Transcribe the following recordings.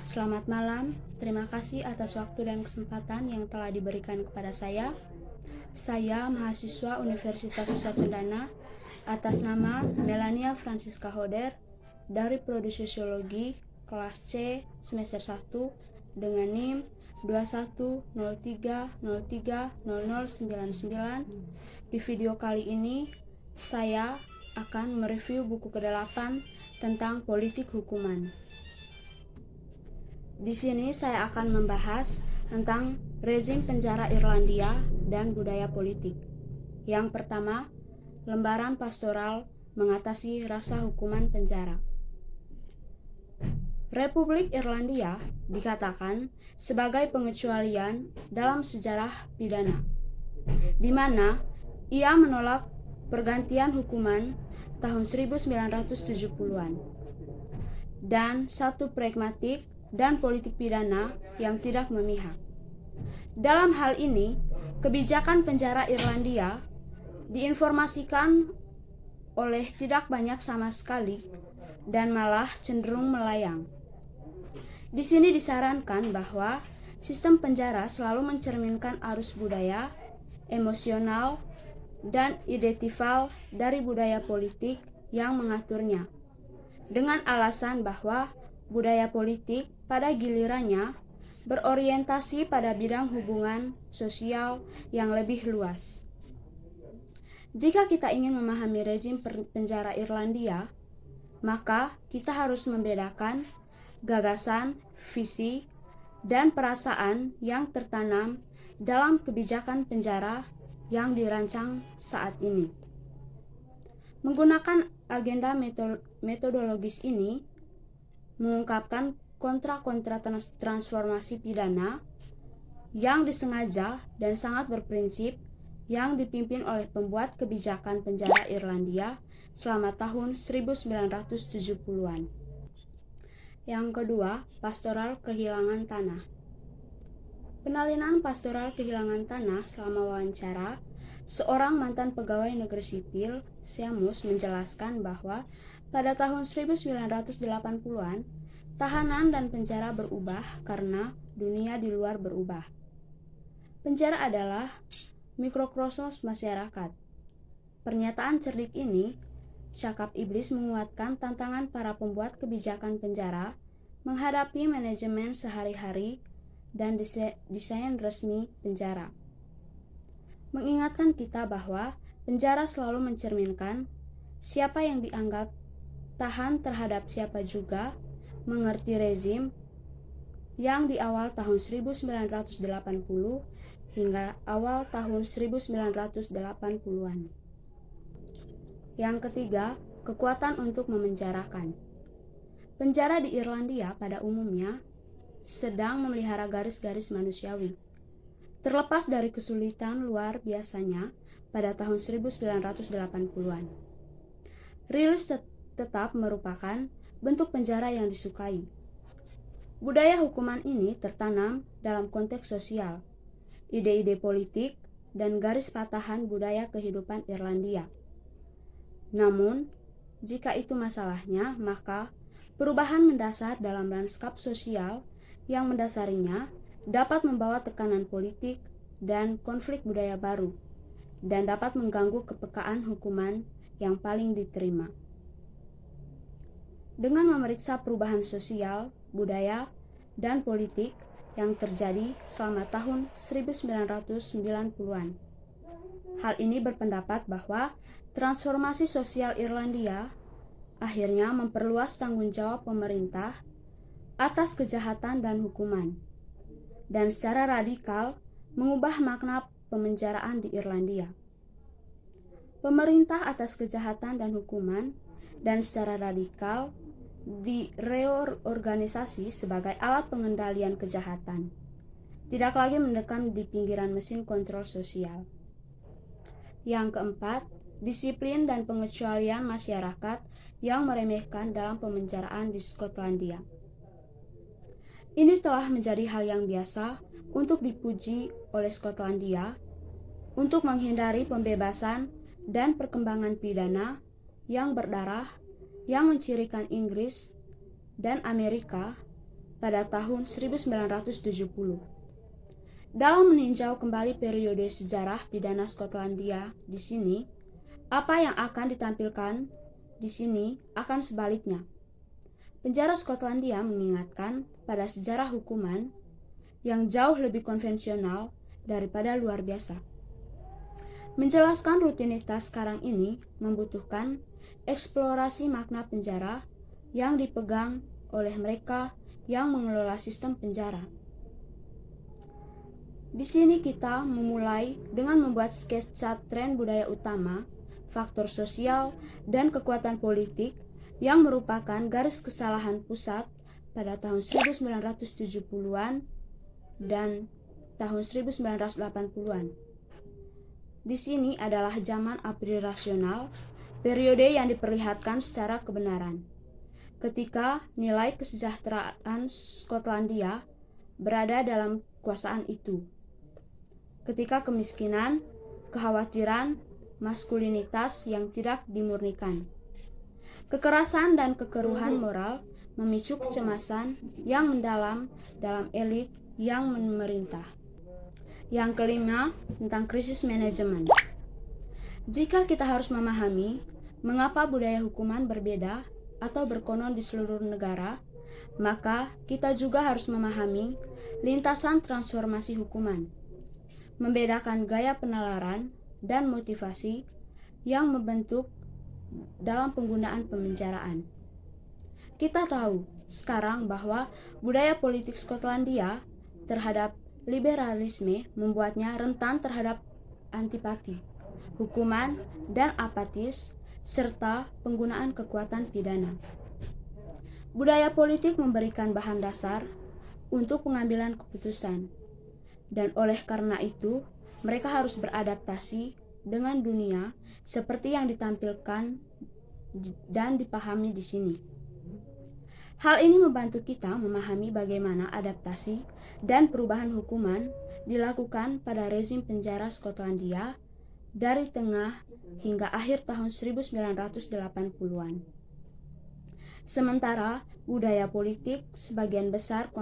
Selamat malam, terima kasih atas waktu dan kesempatan yang telah diberikan kepada saya. Saya mahasiswa Universitas Nusa Cendana atas nama Melania Francisca Hoder dari Prodi Sosiologi kelas C semester 1 dengan NIM 2103030099. Di video kali ini saya akan mereview buku ke-8 tentang politik hukuman. Di sini saya akan membahas tentang rezim penjara Irlandia dan budaya politik. Yang pertama, lembaran pastoral mengatasi rasa hukuman penjara. Republik Irlandia dikatakan sebagai pengecualian dalam sejarah pidana, di mana ia menolak pergantian hukuman tahun 1970-an, dan satu pragmatik dan politik pidana yang tidak memihak. Dalam hal ini, kebijakan penjara Irlandia diinformasikan oleh tidak banyak sama sekali dan malah cenderung melayang. Di sini disarankan bahwa sistem penjara selalu mencerminkan arus budaya, emosional, dan identifikal dari budaya politik yang mengaturnya, dengan alasan bahwa budaya politik pada gilirannya berorientasi pada bidang hubungan sosial yang lebih luas. Jika kita ingin memahami rezim penjara Irlandia, maka kita harus membedakan gagasan, visi, dan perasaan yang tertanam dalam kebijakan penjara yang dirancang saat ini. Menggunakan agenda metodologis ini mengungkapkan kontra-kontra transformasi pidana yang disengaja dan sangat berprinsip yang dipimpin oleh pembuat kebijakan penjara Irlandia selama tahun 1970-an. Yang kedua, pastoral kehilangan tanah. Penalinan pastoral kehilangan tanah selama wawancara, seorang mantan pegawai negeri sipil, Seamus, menjelaskan bahwa pada tahun 1980-an, tahanan dan penjara berubah karena dunia di luar berubah. Penjara adalah mikrokosmos masyarakat. Pernyataan cerdik ini, cakap iblis, menguatkan tantangan para pembuat kebijakan penjara menghadapi manajemen sehari-hari dan desain resmi penjara. Mengingatkan kita bahwa penjara selalu mencerminkan siapa yang dianggap tahan terhadap siapa juga, mengerti rezim yang di awal tahun 1980 hingga awal tahun 1980-an. Yang ketiga, kekuatan untuk memenjarakan. Penjara di Irlandia pada umumnya sedang memelihara garis-garis manusiawi. Terlepas dari kesulitan luar biasanya pada tahun 1980-an. Rilis tetap merupakan bentuk penjara yang disukai. Budaya hukuman ini tertanam dalam konteks sosial, ide-ide politik, dan garis patahan budaya kehidupan Irlandia. Namun, jika itu masalahnya, maka perubahan mendasar dalam lanskap sosial yang mendasarinya dapat membawa tekanan politik dan konflik budaya baru, dan dapat mengganggu kepekaan hukuman yang paling diterima. Dengan memeriksa perubahan sosial, budaya, dan politik yang terjadi selama tahun 1990-an. Hal ini berpendapat bahwa transformasi sosial Irlandia akhirnya memperluas tanggung jawab pemerintah atas kejahatan dan hukuman, dan secara radikal mengubah makna pemenjaraan di Irlandia. Pemerintah atas kejahatan dan hukuman dan secara radikal direorganisasi sebagai alat pengendalian kejahatan, tidak lagi mendekam di pinggiran mesin kontrol sosial. Yang keempat, disiplin dan pengecualian masyarakat yang meremehkan dalam pemenjaraan di Skotlandia. Ini telah menjadi hal yang biasa untuk dipuji oleh Skotlandia untuk menghindari pembebasan dan perkembangan pidana yang berdarah yang mencirikan Inggris dan Amerika pada tahun 1970. Dalam meninjau kembali periode sejarah pidana Skotlandia di sini, apa yang akan ditampilkan di sini akan sebaliknya. Penjara Skotlandia mengingatkan pada sejarah hukuman yang jauh lebih konvensional daripada luar biasa. Menjelaskan rutinitas sekarang ini membutuhkan eksplorasi makna penjara yang dipegang oleh mereka yang mengelola sistem penjara. Di sini kita memulai dengan membuat sketsa tren budaya utama, faktor sosial, dan kekuatan politik yang merupakan garis kesalahan pusat pada tahun 1970-an dan tahun 1980-an. Di sini adalah zaman April rasional, periode yang diperlihatkan secara kebenaran, ketika nilai kesejahteraan Skotlandia berada dalam kekuasaan itu, ketika kemiskinan, kekhawatiran, maskulinitas yang tidak dimurnikan, kekerasan dan kekeruhan moral memicu kecemasan yang mendalam dalam elit yang memerintah. Yang kelima, tentang krisis manajemen. Jika kita harus memahami mengapa budaya hukuman berbeda atau berkonon di seluruh negara, maka kita juga harus memahami lintasan transformasi hukuman, membedakan gaya penalaran dan motivasi yang membentuk dalam penggunaan pemenjaraan. Kita tahu sekarang bahwa budaya politik Skotlandia terhadap liberalisme membuatnya rentan terhadap antipati, hukuman, dan apatis, serta penggunaan kekuatan pidana. Budaya politik memberikan bahan dasar untuk pengambilan keputusan, dan oleh karena itu, mereka harus beradaptasi dengan dunia seperti yang ditampilkan dan dipahami di sini. Hal ini membantu kita memahami bagaimana adaptasi dan perubahan hukuman dilakukan pada rezim penjara Skotlandia dari tengah hingga akhir tahun 1980-an. Sementara budaya politik sebagian besar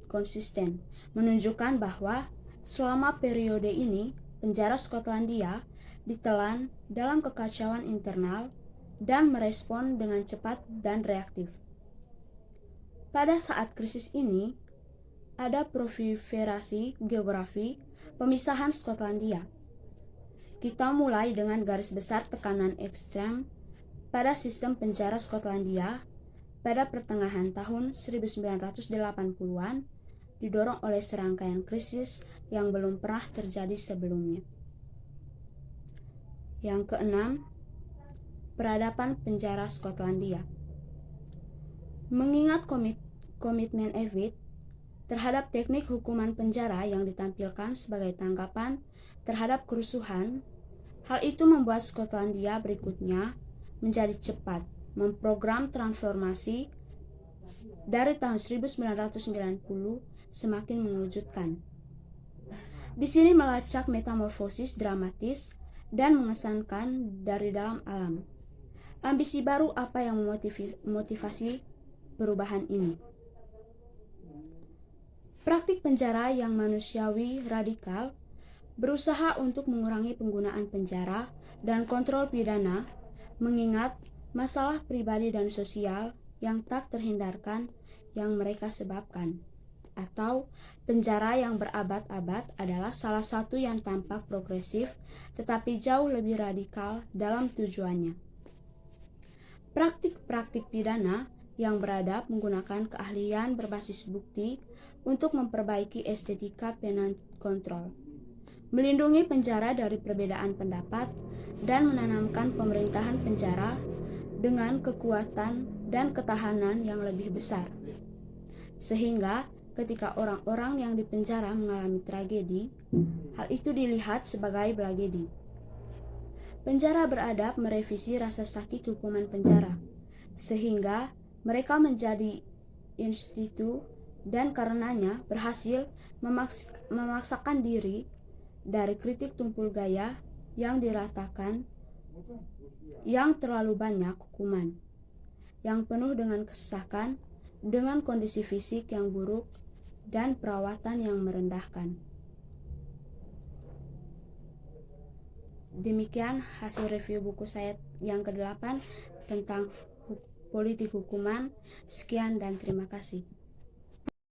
konsisten, menunjukkan bahwa selama periode ini penjara Skotlandia ditelan dalam kekacauan internal dan merespon dengan cepat dan reaktif. Pada saat krisis ini, ada proliferasi geografi pemisahan Skotlandia. Kita mulai dengan garis besar tekanan ekstrem pada sistem penjara Skotlandia pada pertengahan tahun 1980-an, didorong oleh serangkaian krisis yang belum pernah terjadi sebelumnya. Yang keenam, peradaban penjara Skotlandia. Mengingat komitmen Evatt terhadap teknik hukuman penjara yang ditampilkan sebagai tanggapan terhadap kerusuhan, hal itu membuat Skotlandia berikutnya menjadi cepat memprogram transformasi dari tahun 1990 semakin mengejutkan. Di sini melacak metamorfosis dramatis dan mengesankan dari dalam alam. Ambisi baru apa yang memotivasi perubahan ini? Praktik penjara yang manusiawi radikal berusaha untuk mengurangi penggunaan penjara dan kontrol pidana, mengingat masalah pribadi dan sosial yang tak terhindarkan yang mereka sebabkan. Atau penjara yang berabad-abad adalah salah satu yang tampak progresif tetapi jauh lebih radikal dalam tujuannya. Praktik-praktik pidana yang beradab menggunakan keahlian berbasis bukti untuk memperbaiki estetika penal kontrol, melindungi penjara dari perbedaan pendapat, dan menanamkan pemerintahan penjara dengan kekuatan dan ketahanan yang lebih besar. Sehingga ketika orang-orang yang dipenjara mengalami tragedi, hal itu dilihat sebagai tragedi. Penjara beradab merevisi rasa sakit hukuman penjara, sehingga mereka menjadi institu dan karenanya berhasil memaksakan diri dari kritik tumpul gaya yang diratakan yang terlalu banyak hukuman, yang penuh dengan kesesakan dengan kondisi fisik yang buruk dan perawatan yang merendahkan. Demikian hasil review buku saya yang ke-8 tentang politik hukuman. Sekian dan terima kasih.